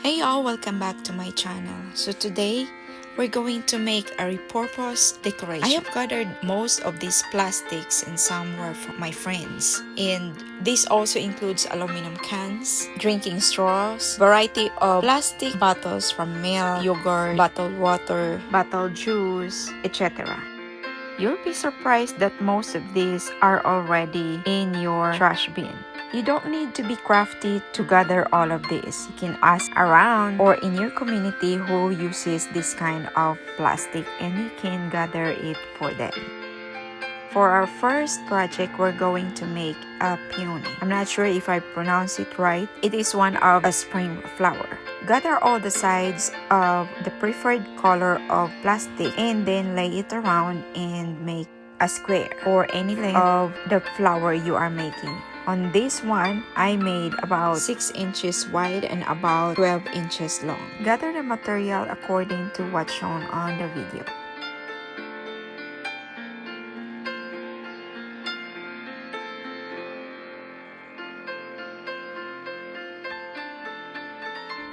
Hey y'all, welcome back to my channel. So today, we're going to make a repurpose decoration. I have gathered most of these plastics and some were from my friends. And this also includes aluminum cans, drinking straws, variety of plastic bottles from milk, yogurt, bottled water, bottled juice, etc. You'll be surprised that most of these are already in your trash bin. You don't need to be crafty to gather all of this. You can ask around or in your community who uses this kind of plastic and you can gather it for them. For our first project, we're going to make a peony. I'm not sure if I pronounce it right. It is one of a spring flower. Gather all the sides of the preferred color of plastic and then lay it around and make a square or any length of the flower you are making. On this one, I made about 6 inches wide and about 12 inches long. Gather the material according to what's shown on the video.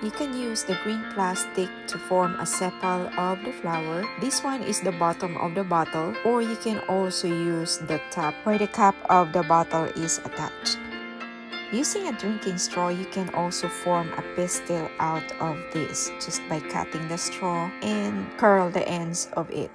You can use the green plastic to form a sepal of the flower. This one is the bottom of the bottle, or you can also use the top where the cap of the bottle is attached. Using a drinking straw, you can also form a pistil out of this just by cutting the straw and curl the ends of it.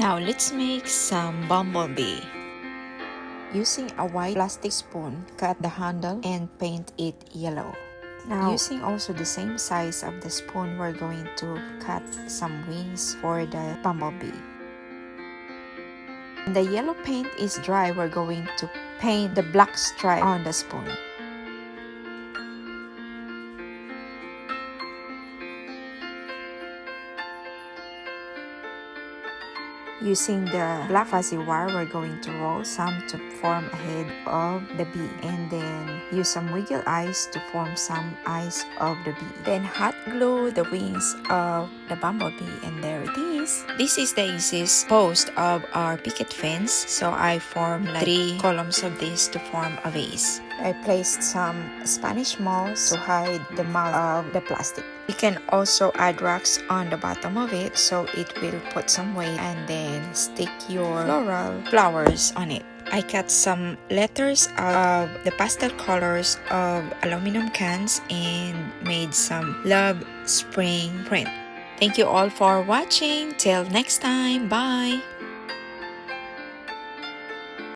Now let's make some bumblebee. Using a white plastic spoon, cut the handle and paint it yellow. Now, using also the same size of the spoon, we're going to cut some wings for the bumblebee. When the yellow paint is dry, we're going to paint the black stripe on the spoon. Using the black fuzzy wire, we're going to roll some to form a head of the bee, and then use some wiggle eyes to form some eyes of the bee. Then hot glue the wings of the bumblebee, and there it is. This is the exist post of our picket fence, so I formed like 3 columns of this to form a vase. I placed some Spanish moss to hide the mouth of the plastic. You can also add rocks on the bottom of it so it will put some weight, and then stick your floral flowers on it. I cut some letters of the pastel colors of aluminum cans and made some love spring print. Thank you all for watching. Till next time. Bye.